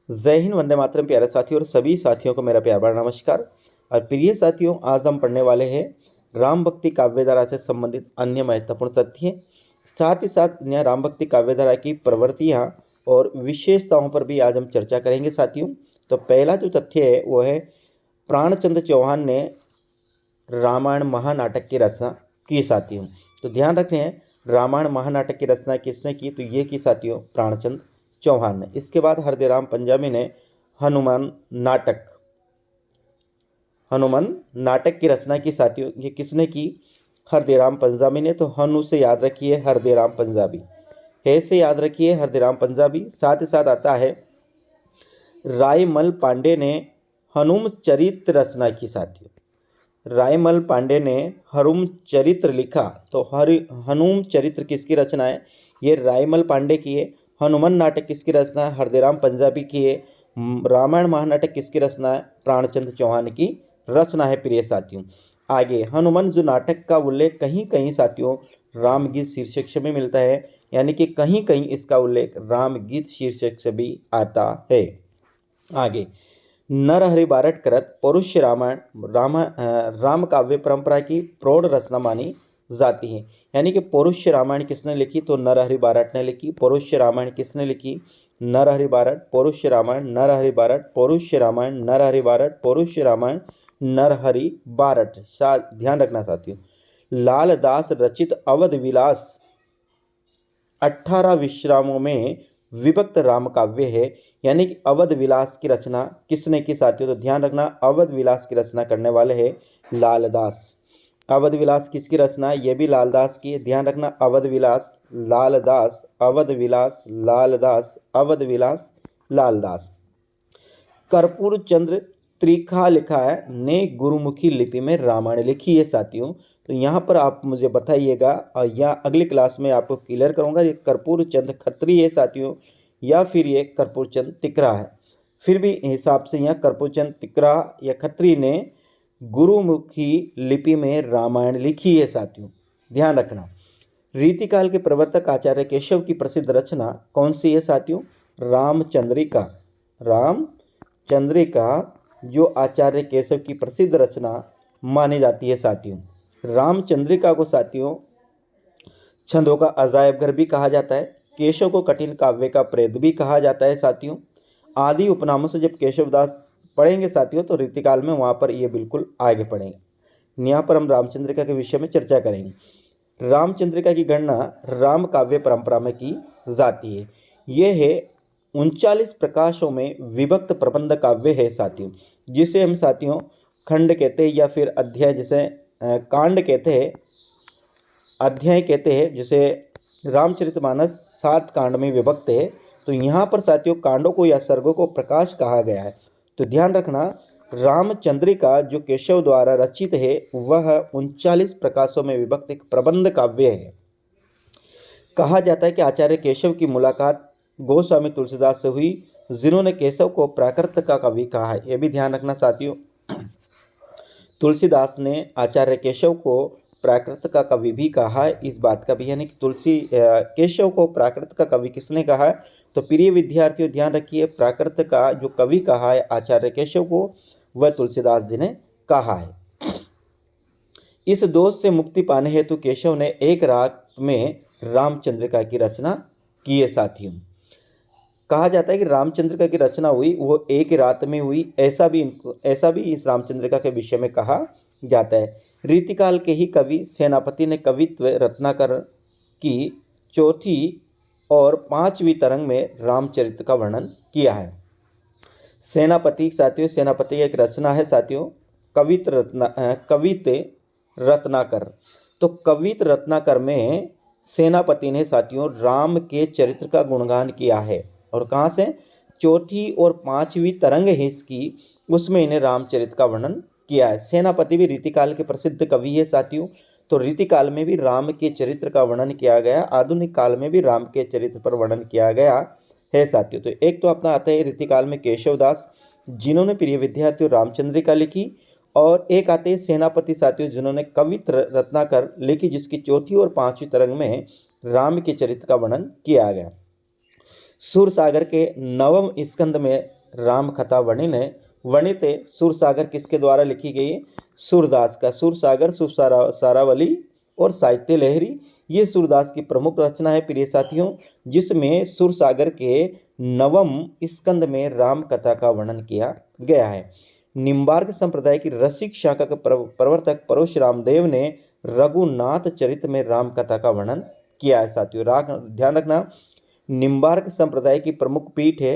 जय हिंद, वंदे मातरम। प्यारे साथियों और सभी साथियों को मेरा प्यार भरा नमस्कार। और प्रिय साथियों, आज हम पढ़ने वाले हैं राम भक्ति काव्यधारा से संबंधित अन्य महत्वपूर्ण तथ्य। साथ ही साथ यहाँ राम भक्ति काव्यधारा की प्रवृत्तियाँ और विशेषताओं पर भी आज हम चर्चा करेंगे साथियों। तो पहला जो तथ्य है वो है प्राणचंद्र चौहान ने रामायण महानाटक की रचना की साथियों। तो ध्यान रखें, रामायण महानाटक की रचना किसने की? तो ये की साथियों प्राणचंद्र चौहान ने। इसके बाद हरदीराम पंजाबी ने हनुमान नाटक की रचना की साथियों। ये किसने की? हरदीराम पंजाबी ने। तो हनु से याद रखिए हरदीराम पंजाबी, हे से याद रखिए हरदीराम पंजाबी। साथ ही साथ आता है रायमल पांडे ने हनुम चरित्र रचना की साथियों। रायमल पांडे ने हनुम चरित्र लिखा। तो हनुम चरित्र किसकी रचना है? ये रायमल पांडे की है। हनुमान नाटक किसकी रचना है? हरदीराम पंजाबी की है। रामायण महानाटक किसकी रचना है? प्राणचंद्र चौहान की रचना है प्रिय साथियों। आगे हनुमान जो नाटक का उल्लेख कहीं कहीं साथियों रामगीत शीर्षक से भी मिलता है, यानी कि कहीं कहीं इसका उल्लेख रामगीत शीर्षक से भी आता है। आगे नरहरि बारट कृत पौरुष रामायण राम काव्य परंपरा की प्रौढ़ रचना मानी जाती है। यानी कि पौरुष रामायण किसने लिखी? तो नरहरि बारट ने लिखी। पौरुष रामायण किसने लिखी? नरहरि बारट। पौरुष रामायण नरहरि बारट। पौरुष रामायण नरहरि बारट। पौरुष रामायण नरहरि बारट। ध्यान रखना साथियों, लालदास रचित अवध विलास 18 विश्रामों में विभक्त राम काव्य है। यानी कि अवध विलास की रचना किसने की साथियों? तो ध्यान रखना, अवध विलास की रचना करने वाले हैं लालदास। अवध विलास किसकी रचना है? ये भी लालदास की है। ध्यान रखना, अवध विलास लालदास, अवध विलास लालदास, अवध विलास लालदास। कर्पूर चंद्र त्रिखा लिखा है ने गुरुमुखी लिपि में रामायण लिखी है साथियों। तो यहाँ पर आप मुझे बताइएगा और या अगली क्लास में आपको क्लियर करूँगा ये कर्पूर चंद खत्री है साथियों या फिर ये कर्पूर चंद तिकरा है। फिर भी हिसाब से यहाँ कर्पूर चंद तिकरा या खत्री ने गुरुमुखी लिपि में रामायण लिखी है साथियों। ध्यान रखना, रीतिकाल के प्रवर्तक आचार्य केशव की प्रसिद्ध रचना कौन सी है साथियों? रामचंद्रिका। रामचंद्रिका जो आचार्य केशव की प्रसिद्ध रचना मानी जाती है साथियों। रामचंद्रिका को साथियों छंदों का अजायब घर भी कहा जाता है। केशव को कठिन काव्य का प्रेत भी कहा जाता है साथियों। आदि उपनामों से जब केशवदास पढ़ेंगे साथियों तो रीतिकाल में वहाँ पर ये बिल्कुल आगे पढ़ेंगे। यहाँ पर हम रामचंद्रिका के विषय में चर्चा करेंगे। रामचंद्रिका की गणना राम काव्य परंपरा में की जाती है। ये है 39 प्रकाशों में विभक्त प्रबंध काव्य है साथियों, जिसे हम साथियों खंड कहते हैं या फिर अध्याय, जिसे कांड कहते हैं, अध्याय कहते हैं। जिसे रामचरितमानस 7 कांड में विभक्त है। तो यहाँ पर साथियों कांडों को या सर्गों को प्रकाश कहा गया है। तो ध्यान रखना, रामचंद्रिका जो केशव द्वारा रचित है वह 39 प्रकाशों में विभक्त एक प्रबंध काव्य है। कहा जाता है कि आचार्य केशव की मुलाकात गोस्वामी तुलसीदास से हुई, जिन्होंने केशव को प्राकृत का कवि कहा है। यह भी ध्यान रखना साथियों, तुलसीदास ने आचार्य केशव को प्राकृत का कवि भी कहा है। इस बात का भी, यानी कि केशव को प्राकृत का कवि किसने कहा है? तो प्रिय विद्यार्थियों ध्यान रखिए, प्राकृत का जो कवि कहा है आचार्य केशव को वह तुलसीदास जी ने कहा है। इस दोष से मुक्ति पाने हेतु केशव ने एक रात में रामचंद्रिका की रचना की है साथियों। कहा जाता है कि रामचंद्रिका की रचना हुई वो एक रात में हुई, ऐसा भी इस रामचंद्रिका के विषय में कहा जाता है। रीतिकाल के ही कवि सेनापति ने कवित्व रत्नाकर की 4थी और 5वीं तरंग में रामचरित्र का वर्णन किया है। सेनापति साथियों, सेनापति एक रचना है साथियों, कवित रत्नाकर। तो कवित रत्नाकर में सेनापति ने साथियों राम के चरित्र का गुणगान किया है। और कहाँ से? 4थी और 5वीं तरंग है इसकी, उसमें इन्हें रामचरित्र का वर्णन किया है। सेनापति भी रीतिकाल के प्रसिद्ध कवि है साथियों। तो रीतिकाल में भी राम के चरित्र का वर्णन किया गया, आधुनिक काल में भी राम के चरित्र पर वर्णन किया गया है साथियों। तो एक तो अपना आता है रीतिकाल में केशवदास, जिन्होंने प्रिय विद्यार्थियों रामचंद्रिका लिखी, और एक आते हैं सेनापति साथियों जिन्होंने कवित रत्नाकर लिखी, जिसकी 4थी और 5वीं तरंग में राम के चरित्र का वर्णन किया गया। सूरसागर के 9वें स्कंद में राम कथा वर्णित है। वर्णित है सुरसागर किसके द्वारा लिखी गई है? सूरदास का। सुरसागर, सारावली और साहित्य लहरी, ये सूरदास की प्रमुख रचना है प्रिय साथियों, जिसमें सुरसागर के नवम स्कंद में राम कथा का वर्णन किया गया है। निम्बार्क संप्रदाय की रसिक शाखा के प्रवर्तक परशुराम देव ने रघुनाथ चरित में राम कथा का वर्णन किया है साथियों। ध्यान रखना, निम्बार्क संप्रदाय की प्रमुख पीठ है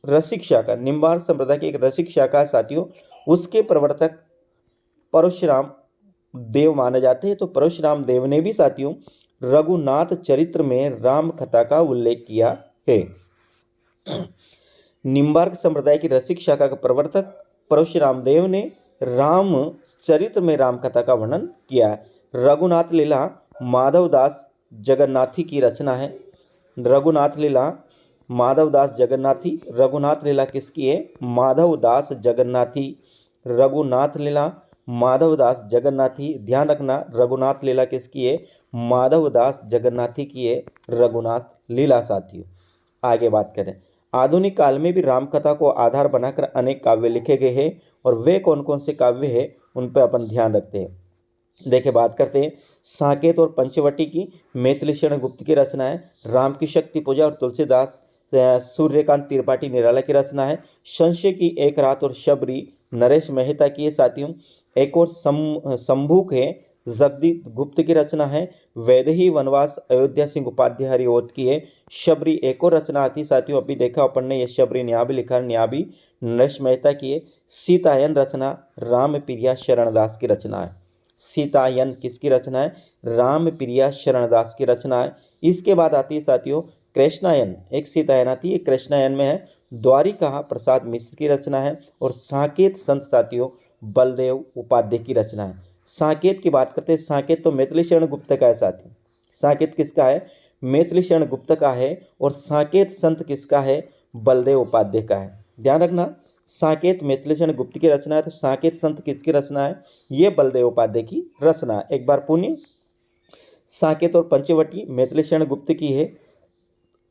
रसिक शाखा। निम्बार्क संप्रदाय की एक रसिक शाखा है साथियों, उसके प्रवर्तक परशुराम देव माने जाते हैं। तो परशुराम देव ने भी साथियों रघुनाथ चरित्र में राम कथा का उल्लेख किया है। निम्बार्क संप्रदाय की रसिक शाखा के प्रवर्तक परशुराम देव ने राम चरित्र में राम कथा का वर्णन किया है। रघुनाथ लीला माधवदास जगन्नाथी की रचना है। रघुनाथ लीला माधवदास जगन्नाथी। रघुनाथ लीला किसकी है? माधवदास जगन्नाथी। रघुनाथ लीला माधवदास जगन्नाथी। ध्यान रखना, रघुनाथ लीला किसकी है? माधवदास जगन्नाथी की है रघुनाथ लीला साथियों। आगे बात करें, आधुनिक काल में भी रामकथा को आधार बनाकर अनेक काव्य लिखे गए हैं, और वे कौन कौन से काव्य हैं उन पर अपन ध्यान रखते हैं। देखिए, बात करते हैं साकेत और पंचवटी की। मैथिली शरण गुप्त की रचना है। राम की शक्ति पूजा और तुलसीदास सूर्यकांत त्रिपाठी निराला की रचना है। संशय की एक रात और शबरी नरेश मेहता की है साथियों। एक और शंभुक है, जगदीप गुप्त की रचना है। वैदेही वनवास अयोध्या सिंह उपाध्याय हरिओत की है। शबरी एक और रचना आती साथियों, अभी देखा अपन ने, ये शबरी न्याबी लिखा, न्याबी नरेश मेहता की है। सीतायन रचना राम प्रिया शरणदास की रचना है। सीतायन किसकी रचना है? राम प्रिया शरणदास की रचना है। इसके बाद आती है साथियों कृष्णायन। एक सीतायन आती है, कृष्णायन में है द्वारिका प्रसाद मिश्र की रचना है। और साकेत संत साथियों बलदेव उपाध्याय की रचना है। साकेत की बात करते हैं, साकेत तो मैथिली शरण गुप्त का है साथियों। साकेत किसका है? मैथिली शरण गुप्त का है। और साकेत संत किसका है? बलदेव उपाध्याय का है। ध्यान रखना, साकेत मैथिली शरण गुप्त की रचना है, तो साकेत संत किसकी रचना है? ये बलदेव उपाध्याय की रचना है। एक बार पुण्य, साकेत और पंचवटी मैथिली शरण गुप्त की है।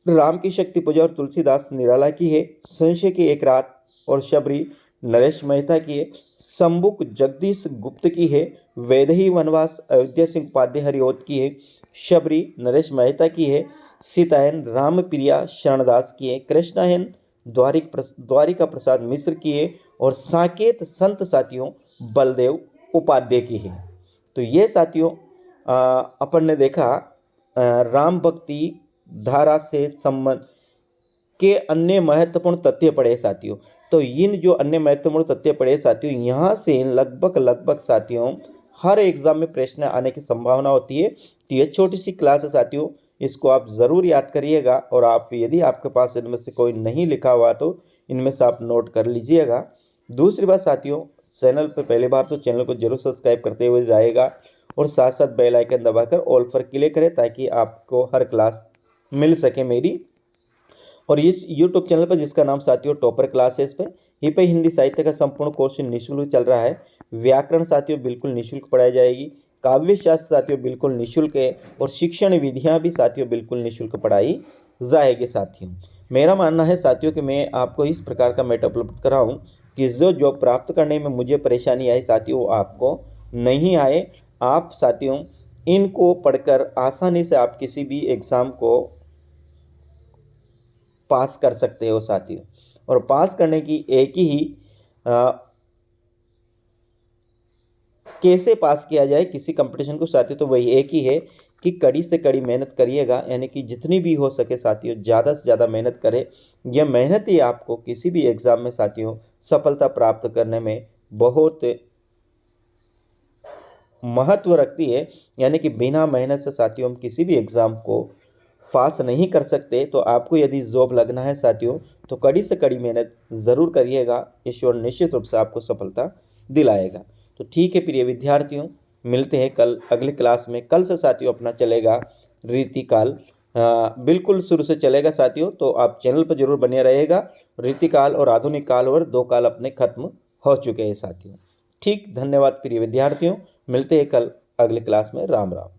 राम की शक्ति पूजा और तुलसीदास निराला की है। संशय की एक रात और शबरी नरेश मेहता की है। शंभुक जगदीश गुप्त की है। वैदेही वनवास अयोध्या सिंह उपाध्याय हरिओत की है। शबरी नरेश मेहता की है। सीतायन राम प्रिया शरणदास की है। कृष्णायन द्वारिका प्रसाद मिश्र की है। और साकेत संत साथियों बलदेव उपाध्याय की है। तो ये साथियों अपन ने देखा राम भक्ति धारा से संबंध के अन्य महत्वपूर्ण तथ्य पढ़े साथियों। तो इन जो अन्य महत्वपूर्ण तथ्य पढ़े साथियों, यहाँ से लगभग साथियों हर एग्जाम में प्रश्न आने की संभावना होती है। तो ये छोटी सी क्लास है साथियों, इसको आप ज़रूर याद करिएगा। और आप यदि आपके पास इनमें से कोई नहीं लिखा हुआ तो इनमें से आप नोट कर लीजिएगा। दूसरी बात साथियों, चैनल पर पहली बार तो चैनल को जरूर सब्सक्राइब करते हुए जाएगा, और साथ साथ बेल आइकन दबाकर ऑल पर क्लिक करें ताकि आपको हर क्लास मिल सके मेरी। और इस YouTube चैनल पर जिसका नाम साथियों टॉपर क्लासेस पे हिंदी साहित्य का संपूर्ण कोर्स निःशुल्क चल रहा है। व्याकरण साथियों बिल्कुल निःशुल्क पढ़ाई जाएगी। काव्य शास्त्र साथियों बिल्कुल निःशुल्क है। और शिक्षण विधियां भी साथियों बिल्कुल निःशुल्क पढ़ाई जाएगी साथियों। मेरा मानना है साथियों कि मैं आपको इस प्रकार का मेट उपलब्ध कराऊं कि जो जॉब प्राप्त करने में मुझे परेशानी आई साथियों वो आपको नहीं आए। आप साथियों इनको पढ़कर आसानी से आप किसी भी एग्ज़ाम को पास कर सकते हो साथियों। और पास करने की एक ही कैसे पास किया जाए किसी कंपटीशन को साथियों, तो वही एक ही है कि कड़ी से कड़ी मेहनत करिएगा। यानी कि जितनी भी हो सके साथियों ज़्यादा से ज़्यादा मेहनत करें। यह मेहनत ही आपको किसी भी एग्ज़ाम में साथियों सफलता प्राप्त करने में बहुत महत्व रखती है। यानी कि बिना मेहनत से साथियों हम किसी भी एग्ज़ाम को पास नहीं कर सकते। तो आपको यदि जॉब लगना है साथियों तो कड़ी से कड़ी मेहनत ज़रूर करिएगा। ईश्वर निश्चित रूप से आपको सफलता दिलाएगा। तो ठीक है प्रिय विद्यार्थियों, मिलते हैं कल अगली क्लास में। कल से साथियों अपना चलेगा रीतिकाल, बिल्कुल शुरू से चलेगा साथियों। तो आप चैनल पर जरूर बने रहिएगा। रीतिकाल और आधुनिक काल और 2 काल अपने खत्म हो चुके हैं साथियों। ठीक, धन्यवाद प्रिय विद्यार्थियों, मिलते हैं कल अगली क्लास में। राम राम।